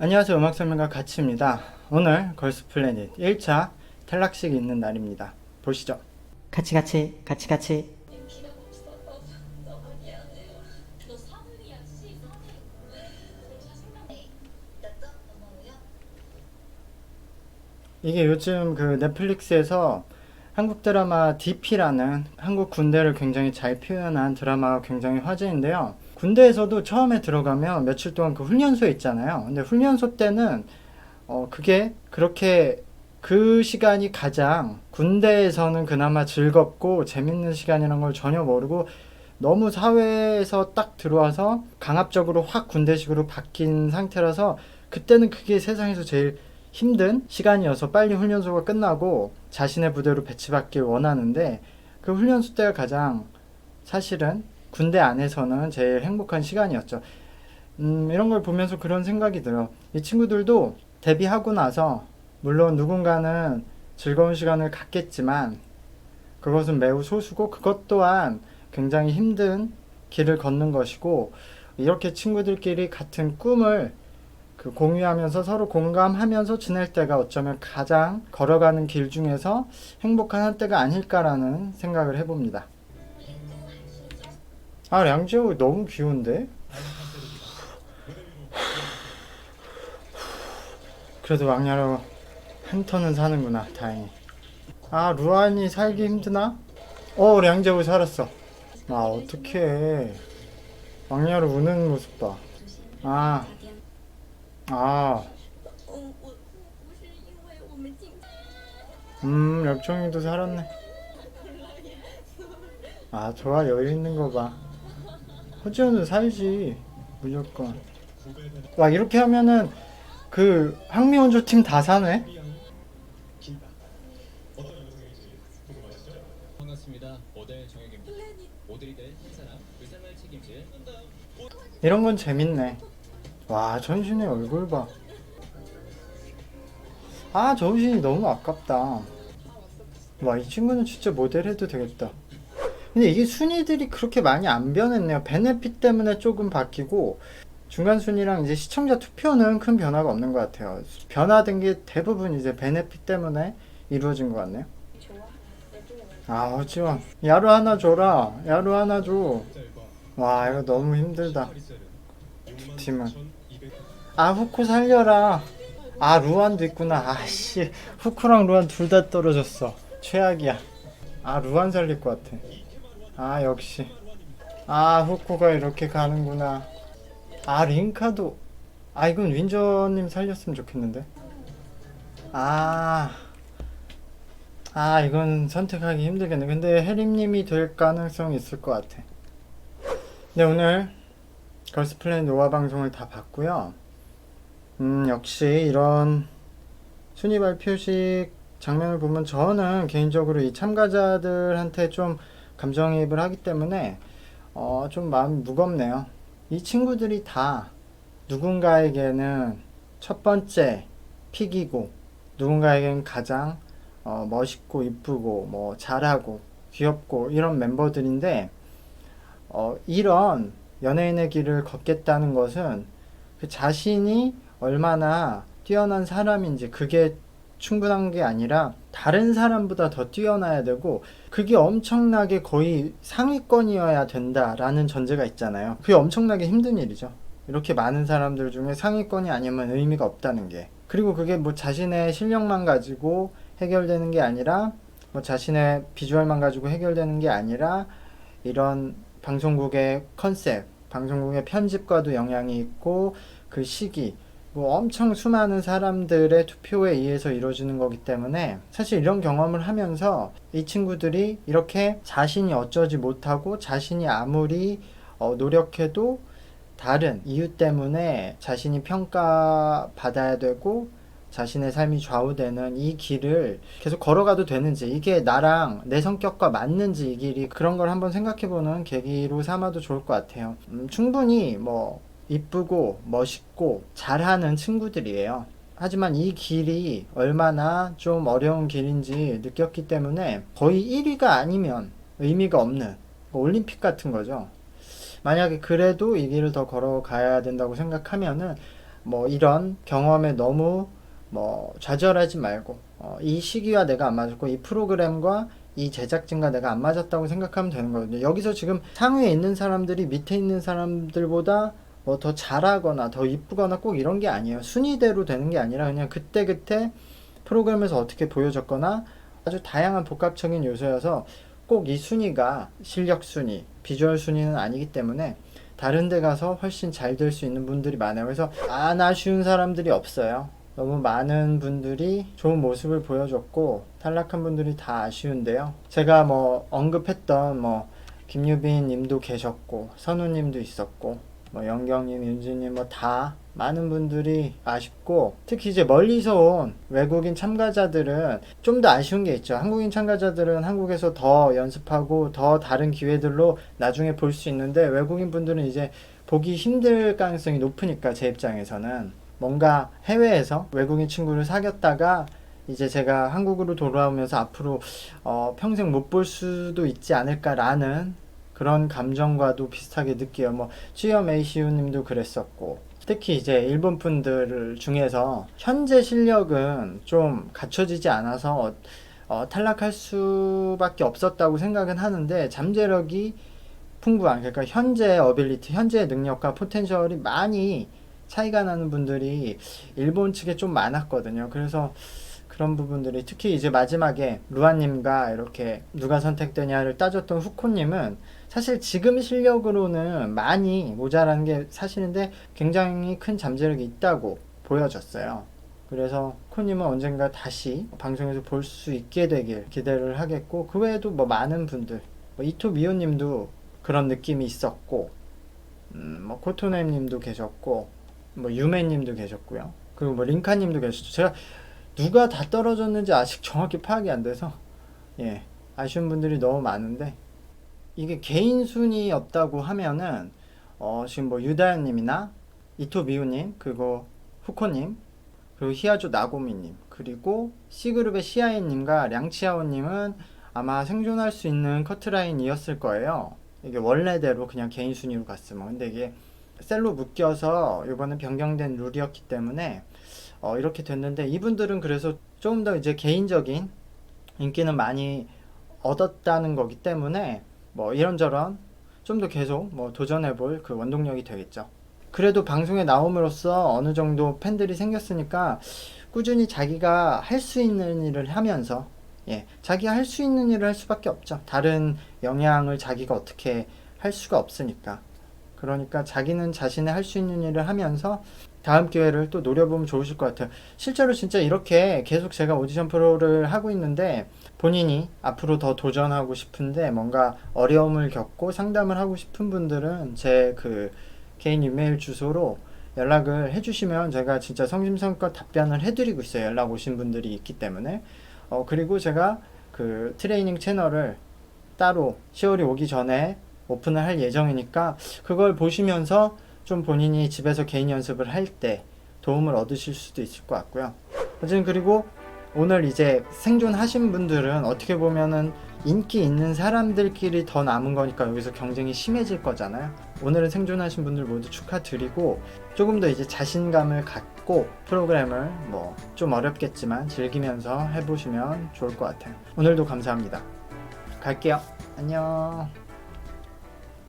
안녕하세요. 음악설명가 가치입니다. 오늘 걸스플래닛 1차 탈락식이 있는 날입니다. 보시죠. 같이 같이 같이 같이. 기가 없어서 너무 미안해요. 너 사물이야지. 자신감이 몇점 넘어요? 이게 요즘 그 넷플릭스에서 한국 드라마 DP라는 한국 군대를 굉장히 잘 표현한 드라마가 굉장히 화제인데요. 군대에서도 처음에 들어가면 며칠 동안 그 훈련소에 있잖아요. 근데 훈련소 때는 그게 그렇게 그 시간이 가장 군대에서는 그나마 즐겁고 재밌는 시간이라는 걸 전혀 모르고 너무 사회에서 딱 들어와서 강압적으로 확 군대식으로 바뀐 상태라서 그때는 그게 세상에서 제일 힘든 시간이어서 빨리 훈련소가 끝나고 자신의 부대로 배치받길 원하는데 그 훈련소 때가 가장 사실은 군대 안에서는 제일 행복한 시간이었죠. 이런 걸 보면서 그런 생각이 들어요. 이 친구들도 데뷔하고 나서 물론 누군가는 즐거운 시간을 갖겠지만 그것은 매우 소수고 그것 또한 굉장히 힘든 길을 걷는 것이고 이렇게 친구들끼리 같은 꿈을 공유하면서 서로 공감하면서 지낼 때가 어쩌면 가장 걸어가는 길 중에서 행복한 한때가 아닐까라는 생각을 해봅니다. 아, 량지호 너무 귀여운데? 그래도 왕야로 한 턴은 사는구나, 다행히. 아, 루안이 살기 힘드나? 량재우 살았어. 아, 어떡해. 왕야로 우는 모습 봐. 아, 아, 我是因为我们今天 엽종이도 살았네. 아, 좋아, 여유 있는 거 봐. 허지연은 살지, 무조건. 와, 이렇게 하면은 그 항미원조 팀 다 사네? 반갑습니다. 모델 정혁입니다. 모델이 될 한 사람, 의상을 책임질 이런 건 재밌네. 와, 전신의 얼굴 봐. 아, 전신이 너무 아깝다. 와, 이 친구는 진짜 모델 해도 되겠다. 근데 이게 순위들이 그렇게 많이 안 변했네요. 베네핏 때문에 조금 바뀌고 중간 순위랑 이제 시청자 투표는 큰 변화가 없는 것 같아요. 변화된 게 대부분 이제 베네핏 때문에 이루어진 것 같네요. 아, 허지원. 야루 하나 줘라. 야루 하나 줘. 와, 이거 너무 힘들다. 두 팀은. 아, 후쿠 살려라. 아, 루안도 있구나. 아씨, 후쿠랑 루안 둘 다 떨어졌어. 최악이야. 아, 루안 살릴 것 같아. 아, 역시. 아, 후쿠가 이렇게 가는구나. 아, 링카도. 아, 이건 윈저님 살렸으면 좋겠는데. 아, 이건 선택하기 힘들겠네. 근데 혜림님이 될 가능성이 있을 것 같아. 네, 오늘 걸스플래닛 노아 방송을 다 봤고요. 역시 이런 순위 발표식 장면을 보면 저는 개인적으로 이 참가자들한테 좀 감정이입을 하기 때문에 좀 마음이 무겁네요. 이 친구들이 다 누군가에게는 첫 번째 픽이고 누군가에게는 가장 멋있고 이쁘고 뭐 잘하고 귀엽고 이런 멤버들인데 이런 연예인의 길을 걷겠다는 것은 그 자신이 얼마나 뛰어난 사람인지 그게 충분한 게 아니라 다른 사람보다 더 뛰어나야 되고 그게 엄청나게 거의 상위권이어야 된다라는 전제가 있잖아요. 그게 엄청나게 힘든 일이죠. 이렇게 많은 사람들 중에 상위권이 아니면 의미가 없다는 게. 그리고 그게 뭐 자신의 실력만 가지고 해결되는 게 아니라 뭐 자신의 비주얼만 가지고 해결되는 게 아니라 이런 방송국의 컨셉, 방송국의 편집과도 영향이 있고 그 시기 뭐 엄청 수많은 사람들의 투표에 의해서 이루어지는 거기 때문에 사실 이런 경험을 하면서 이 친구들이 이렇게 자신이 어쩌지 못하고 자신이 아무리 노력해도 다른 이유 때문에 자신이 평가받아야 되고 자신의 삶이 좌우되는 이 길을 계속 걸어가도 되는지 이게 나랑 내 성격과 맞는지 이 길이 그런 걸 한번 생각해보는 계기로 삼아도 좋을 것 같아요. 충분히 뭐 이쁘고 멋있고 잘하는 친구들이에요. 하지만 이 길이 얼마나 좀 어려운 길인지 느꼈기 때문에 거의 1위가 아니면 의미가 없는 올림픽 같은 거죠. 만약에 그래도 이 길을 더 걸어가야 된다고 생각하면은 뭐 이런 경험에 너무 뭐 좌절하지 말고 이 시기와 내가 안 맞았고 이 프로그램과 이 제작진과 내가 안 맞았다고 생각하면 되는 거거든요. 여기서 지금 상위에 있는 사람들이 밑에 있는 사람들보다 뭐 더 잘하거나 더 이쁘거나 꼭 이런 게 아니에요. 순위대로 되는 게 아니라 그냥 그때그때 프로그램에서 어떻게 보여졌거나 아주 다양한 복합적인 요소여서 꼭 이 순위가 실력 순위, 비주얼 순위는 아니기 때문에 다른 데 가서 훨씬 잘 될 수 있는 분들이 많아요. 그래서 안 아쉬운 사람들이 없어요. 너무 많은 분들이 좋은 모습을 보여줬고 탈락한 분들이 다 아쉬운데요. 제가 뭐 언급했던 뭐 김유빈 님도 계셨고 선우 님도 있었고 뭐 영경님, 윤지님 뭐 다 많은 분들이 아쉽고 특히 이제 멀리서 온 외국인 참가자들은 좀 더 아쉬운 게 있죠. 한국인 참가자들은 한국에서 더 연습하고 더 다른 기회들로 나중에 볼 수 있는데 외국인 분들은 이제 보기 힘들 가능성이 높으니까 제 입장에서는 뭔가 해외에서 외국인 친구를 사귀었다가 이제 제가 한국으로 돌아오면서 앞으로 평생 못 볼 수도 있지 않을까라는 그런 감정과도 비슷하게 느껴요. 뭐 쯔염 에이시우 님도 그랬었고 특히 이제 일본 분들 중에서 현재 실력은 좀 갖춰지지 않아서 탈락할 수밖에 없었다고 생각은 하는데 잠재력이 풍부한 그러니까 현재 어빌리티, 현재 능력과 포텐셜이 많이 차이가 나는 분들이 일본 측에 좀 많았거든요. 그래서 그런 부분들이 특히 이제 마지막에 루아님과 이렇게 누가 선택되냐를 따졌던 후코님은 사실 지금 실력으로는 많이 모자란 게 사실인데 굉장히 큰 잠재력이 있다고 보여졌어요. 그래서 코님은 언젠가 다시 방송에서 볼 수 있게 되길 기대를 하겠고 그 외에도 뭐 많은 분들 뭐 이토 미호님도 그런 느낌이 있었고 뭐 코토네님도 계셨고 뭐 유메님도 계셨고요. 그리고 뭐 링카님도 계셨죠. 제가 누가 다 떨어졌는지 아직 정확히 파악이 안 돼서 예 아쉬운 분들이 너무 많은데 이게 개인 순위였다고 하면은 지금 뭐 유다현님이나 이토 미우님 그리고 후코님 그리고 히아조 나고미님 그리고 C그룹의 시아이님과 량치아오님은 아마 생존할 수 있는 커트라인이었을 거예요. 이게 원래대로 그냥 개인 순위로 갔으면 근데 이게 셀로 묶여서 이번에 변경된 룰이었기 때문에 이렇게 됐는데 이분들은 그래서 조금 더 이제 개인적인 인기는 많이 얻었다는 거기 때문에 뭐 이런저런 좀 더 계속 뭐 도전해볼 그 원동력이 되겠죠. 그래도 방송에 나옴으로써 어느 정도 팬들이 생겼으니까 꾸준히 자기가 할 수 있는 일을 하면서 자기가 할 수 있는 일을 할 수밖에 없죠. 다른 영향을 자기가 어떻게 할 수가 없으니까. 그러니까 자기는 자신의 할 수 있는 일을 하면서 다음 기회를 또 노려보면 좋으실 것 같아요. 실제로 진짜 이렇게 계속 제가 오디션 프로를 하고 있는데 본인이 앞으로 더 도전하고 싶은데 뭔가 어려움을 겪고 상담을 하고 싶은 분들은 제 그 개인 이메일 주소로 연락을 해주시면 제가 진짜 성심성의껏 답변을 해드리고 있어요. 연락 오신 분들이 있기 때문에. 그리고 제가 그 트레이닝 채널을 따로 10월이 오기 전에 오픈을 할 예정이니까 그걸 보시면서 좀 본인이 집에서 개인 연습을 할 때 도움을 얻으실 수도 있을 것 같고요. 어쨌든 그리고 오늘 이제 생존하신 분들은 어떻게 보면은 인기 있는 사람들끼리 더 남은 거니까 여기서 경쟁이 심해질 거잖아요. 오늘은 생존하신 분들 모두 축하드리고 조금 더 이제 자신감을 갖고 프로그램을 뭐 좀 어렵겠지만 즐기면서 해보시면 좋을 것 같아요. 오늘도 감사합니다. 갈게요. 안녕.